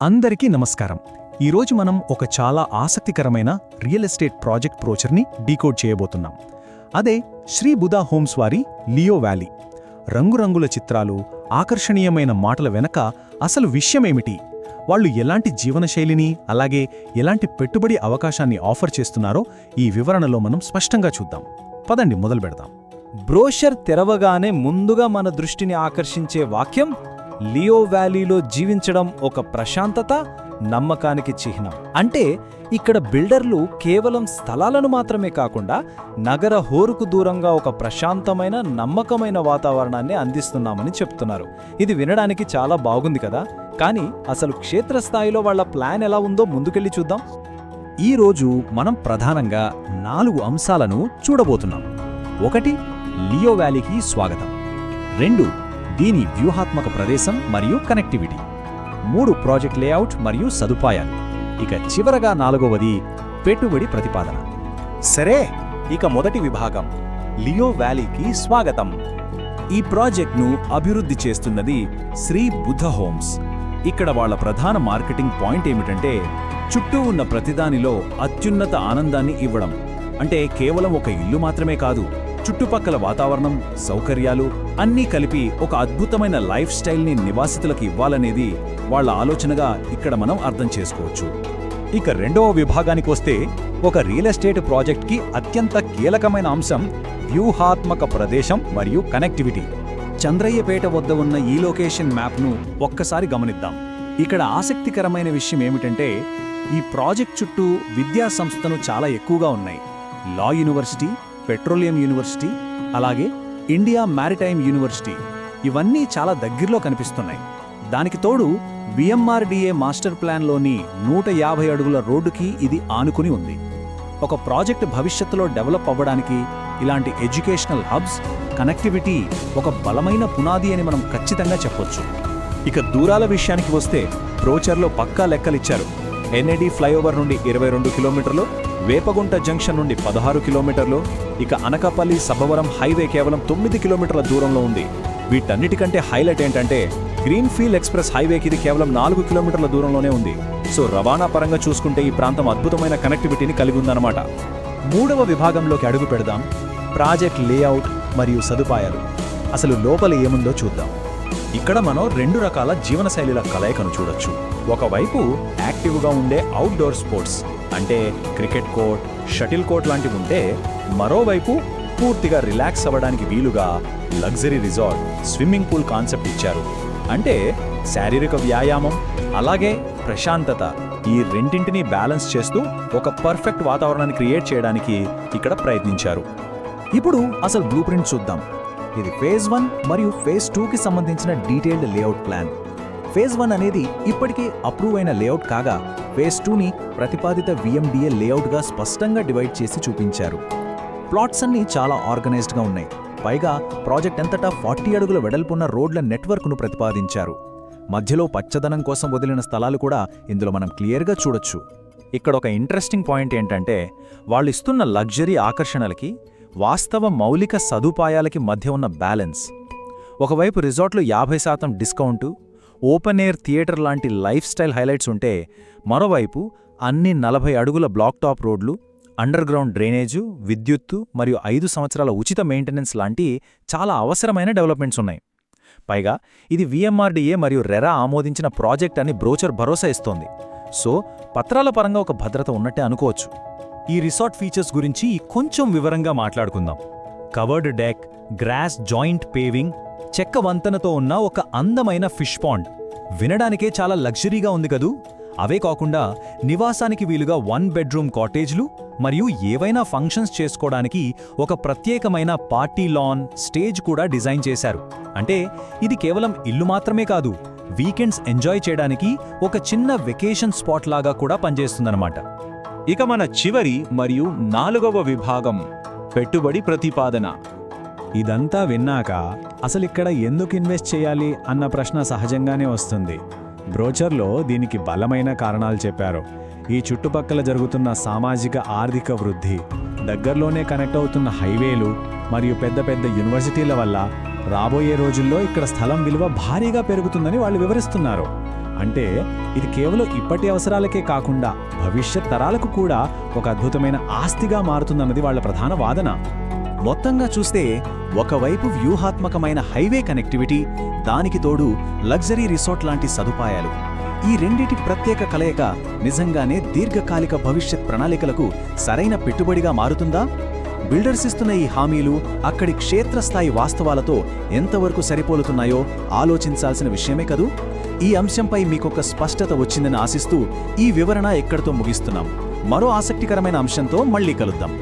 అందరికీ నమస్కారం. ఈరోజు మనం ఒక చాలా ఆసక్తికరమైన రియల్ ఎస్టేట్ ప్రాజెక్ట్ బ్రోచర్ని డీకోడ్ చేయబోతున్నాం. అదే శ్రీ బుధా హోమ్స్ వారి లియో వ్యాలీ. రంగురంగుల చిత్రాలు, ఆకర్షణీయమైన మాటల వెనక అసలు విషయమేమిటి, వాళ్ళు ఎలాంటి జీవనశైలిని అలాగే ఎలాంటి పెట్టుబడి అవకాశాన్ని ఆఫర్ చేస్తున్నారో ఈ వివరణలో మనం స్పష్టంగా చూద్దాం. పదండి మొదలు పెడదాం. బ్రోషర్ తెరవగానే ముందుగా మన దృష్టిని ఆకర్షించే వాక్యం లియో వ్యాలీలో జీవించడం ఒక ప్రశాంతత, నమ్మకానికి చిహ్నం. అంటే ఇక్కడ బిల్డర్లు కేవలం స్థలాలను మాత్రమే కాకుండా నగర హోరుకు దూరంగా ఒక ప్రశాంతమైన, నమ్మకమైన వాతావరణాన్ని అందిస్తున్నామని చెప్తున్నారు. ఇది వినడానికి చాలా బాగుంది కదా, కానీ అసలు క్షేత్రస్థాయిలో వాళ్ల ప్లాన్ ఎలా ఉందో ముందుకెళ్ళి చూద్దాం. ఈరోజు మనం ప్రధానంగా 4 అంశాలను చూడబోతున్నాం. 1. లియో వ్యాలీకి స్వాగతం. 2. దీని వ్యూహాత్మక ప్రదేశం మరియు కనెక్టివిటీ. 3. ప్రాజెక్ట్ లేఅవుట్ మరియు సదుపాయాలు. ఇక చివరగా 4వది పెట్టుబడి ప్రతిపాదన. సరే, ఇక మొదటి విభాగం లియో వ్యాలీకి స్వాగతం. ఈ ప్రాజెక్ట్ను అభివృద్ధి చేస్తున్నది శ్రీ బుధ హోమ్స్. ఇక్కడ వాళ్ళ ప్రధాన మార్కెటింగ్ పాయింట్ ఏమిటంటే చుట్టూ ఉన్న ప్రతిదానిలో అత్యున్నత ఆనందాన్ని ఇవ్వడం. అంటే కేవలం ఒక ఇల్లు మాత్రమే కాదు, చుట్టుపక్కల వాతావరణం, సౌకర్యాలు అన్నీ కలిపి ఒక అద్భుతమైన లైఫ్ స్టైల్ని నివాసితులకు ఇవ్వాలనేది వాళ్ల ఆలోచనగా ఇక్కడ మనం అర్థం చేసుకోవచ్చు. ఇక 2వ విభాగానికి వస్తే, ఒక రియల్ ఎస్టేట్ ప్రాజెక్ట్కి అత్యంత కీలకమైన అంశం వ్యూహాత్మక ప్రదేశం మరియు కనెక్టివిటీ. చంద్రయ్యపేట వద్ద ఉన్న ఈ లొకేషన్ మ్యాప్ను ఒక్కసారి గమనిద్దాం. ఇక్కడ ఆసక్తికరమైన విషయం ఏమిటంటే ఈ ప్రాజెక్ట్ చుట్టూ విద్యా సంస్థలు చాలా ఎక్కువగా ఉన్నాయి. లా యూనివర్సిటీ, పెట్రోలియం యూనివర్సిటీ, అలాగే ఇండియా మ్యారిటైమ్ యూనివర్సిటీ, ఇవన్నీ చాలా దగ్గరలో కనిపిస్తున్నాయి. దానికి తోడు విఎంఆర్డీఏ మాస్టర్ ప్లాన్లోని 150 అడుగుల రోడ్డుకి ఇది ఆనుకుని ఉంది. ఒక ప్రాజెక్ట్ భవిష్యత్తులో డెవలప్ అవ్వడానికి ఇలాంటి ఎడ్యుకేషనల్ హబ్స్, కనెక్టివిటీ ఒక బలమైన పునాది అని మనం ఖచ్చితంగా చెప్పొచ్చు. ఇక దూరాల విషయానికి వస్తే బ్రోచర్లో పక్కా లెక్కలిచ్చారు. ఎన్ఏడి ఫ్లైఓవర్ నుండి 22 కిలోమీటర్లు, వేపగుంట జంక్షన్ నుండి 16 కిలోమీటర్లు, ఇక అనకాపల్లి సబ్బవరం హైవే కేవలం 9 కిలోమీటర్ల దూరంలో ఉంది. వీటన్నిటికంటే హైలైట్ ఏంటంటే గ్రీన్ఫీల్డ్ ఎక్స్ప్రెస్ హైవేకి ఇది కేవలం 4 కిలోమీటర్ల దూరంలోనే ఉంది. సో రవాణా పరంగా చూసుకుంటే ఈ ప్రాంతం అద్భుతమైన కనెక్టివిటీని కలిగి ఉందన్నమాట. 3వ విభాగంలోకి అడుగు పెడదాం. ప్రాజెక్ట్ లేఅవుట్ మరియు సదుపాయాలు. అసలు లోపల ఏముందో చూద్దాం. ఇక్కడ మనం 2 రకాల జీవనశైలిల కలయికను చూడొచ్చు. ఒకవైపు యాక్టివ్గా ఉండే అవుట్డోర్ స్పోర్ట్స్ అంటే క్రికెట్ కోర్ట్, షటిల్ కోర్ట్ లాంటివి ఉంటే, మరోవైపు పూర్తిగా రిలాక్స్ అవ్వడానికి వీలుగా luxury resort, swimming pool concept ఇచ్చారు. అంటే శారీరక వ్యాయామం అలాగే ప్రశాంతత, ఈ రెండింటినీ బ్యాలెన్స్ చేస్తూ ఒక పర్ఫెక్ట్ వాతావరణాన్ని క్రియేట్ చేయడానికి ఇక్కడ ప్రయత్నించారు. ఇప్పుడు అసలు బ్లూ ప్రింట్ చూద్దాం. ఇది ఫేజ్ 1 మరియు ఫేజ్ 2కి సంబంధించిన డీటెయిల్డ్ లేఅవుట్ ప్లాన్. ఫేజ్ 1 అనేది ఇప్పటికే అప్రూవ్ అయిన లేఅవుట్ కాగా, ఫేజ్ 2ని ప్రతిపాదిత విఎండిఏ లేఅవుట్గా స్పష్టంగా డివైడ్ చేసి చూపించారు. ప్లాట్స్ అన్నీ చాలా ఆర్గనైజ్డ్గా ఉన్నాయి. పైగా ప్రాజెక్ట్ అంతటా 40 అడుగుల వెడల్పున్న రోడ్ల నెట్వర్క్ను ప్రతిపాదించారు. మధ్యలో పచ్చదనం కోసం వదిలిన స్థలాలు కూడా ఇందులో మనం క్లియర్గా చూడొచ్చు. ఇక్కడ ఒక ఇంట్రెస్టింగ్ పాయింట్ ఏంటంటే వాళ్ళు ఇస్తున్న లగ్జరీ ఆకర్షణలకి, వాస్తవ మౌలిక సదుపాయాలకి మధ్య ఉన్న బ్యాలెన్స్. ఒకవైపు రిసార్ట్లో 50% డిస్కౌంటు, ఓపెన్ ఎయిర్ థియేటర్ లాంటి లైఫ్ స్టైల్ హైలైట్స్ ఉంటే, మరోవైపు అన్ని 40 అడుగుల బ్లాక్ టాప్ రోడ్లు, అండర్ గ్రౌండ్ డ్రైనేజు, విద్యుత్తు మరియు 5 సంవత్సరాల ఉచిత మెయింటెనెన్స్ లాంటి చాలా అవసరమైన డెవలప్మెంట్స్ ఉన్నాయి. పైగా ఇది విఎంఆర్డీఏ మరియు రెరా ఆమోదించిన ప్రాజెక్ట్ అని బ్రోచర్ భరోసా ఇస్తోంది. సో పత్రాల పరంగా ఒక భద్రత ఉన్నట్టే అనుకోవచ్చు. ఈ రిసార్ట్ ఫీచర్స్ గురించి కొంచెం వివరంగా మాట్లాడుకుందాం. Covered deck, grass joint paving, చెక్క వంతెనతో ఉన్న ఒక అందమైన ఫిష్ పాండ్. వినడానికే చాలా లగ్జరీగా ఉంది కదూ. అవే కాకుండా నివాసానికి వీలుగా 1 బెడ్రూమ్ కాటేజ్లు మరియు ఏవైనా ఫంక్షన్స్ చేసుకోవడానికి ఒక ప్రత్యేకమైన పార్టీ లాన్, స్టేజ్ కూడా డిజైన్ చేశారు. అంటే ఇది కేవలం ఇల్లు మాత్రమే కాదు, వీకెండ్స్ ఎంజాయ్ చేయడానికి ఒక చిన్న వెకేషన్ స్పాట్ లాగా కూడా పనిచేస్తుందన్నమాట. ఇక మన చివరి మరియు 4వ విభాగం పెట్టుబడి ప్రతిపాదన. ఇదంతా విన్నాక అసలిక్కడ ఎందుకు ఇన్వెస్ట్ చేయాలి అన్న ప్రశ్న సహజంగానే వస్తుంది. బ్రోచర్లో దీనికి బలమైన కారణాలు చెప్పారు. ఈ చుట్టుపక్కల జరుగుతున్న సామాజిక ఆర్థిక వృద్ధి, దగ్గరలోనే కనెక్ట్ అవుతున్న హైవేలు మరియు పెద్ద పెద్ద యూనివర్సిటీల వల్ల రాబోయే రోజుల్లో ఇక్కడ స్థలం విలువ భారీగా పెరుగుతుందని వాళ్ళు వివరిస్తున్నారు. అంటే ఇది కేవలం ఇప్పటి అవసరాలకే కాకుండా భవిష్యత్ తరాలకు కూడా ఒక అద్భుతమైన ఆస్తిగా మారుతుందన్నది వాళ్ళ ప్రధాన వాదన. మొత్తంగా చూస్తే ఒకవైపు వ్యూహాత్మకమైన హైవే కనెక్టివిటీ, దానికి తోడు లగ్జరీ రిసార్ట్ లాంటి సదుపాయాలు. ఈ రెండిటి ప్రత్యేక కలయిక నిజంగానే దీర్ఘకాలిక భవిష్యత్ ప్రణాళికలకు సరైన పెట్టుబడిగా మారుతుందా? బిల్డర్స్ ఇస్తున్న ఈ హామీలు అక్కడి క్షేత్రస్థాయి వాస్తవాలతో ఎంతవరకు సరిపోలుతున్నాయో ఆలోచించాల్సిన విషయమే కదూ. ఈ అంశంపై మీకొక స్పష్టత వచ్చిందని ఆశిస్తూ ఈ వివరణ ఇక్కడితో ముగిస్తున్నాం. మరో ఆసక్తికరమైన అంశంతో మళ్ళీ కలుద్దాం.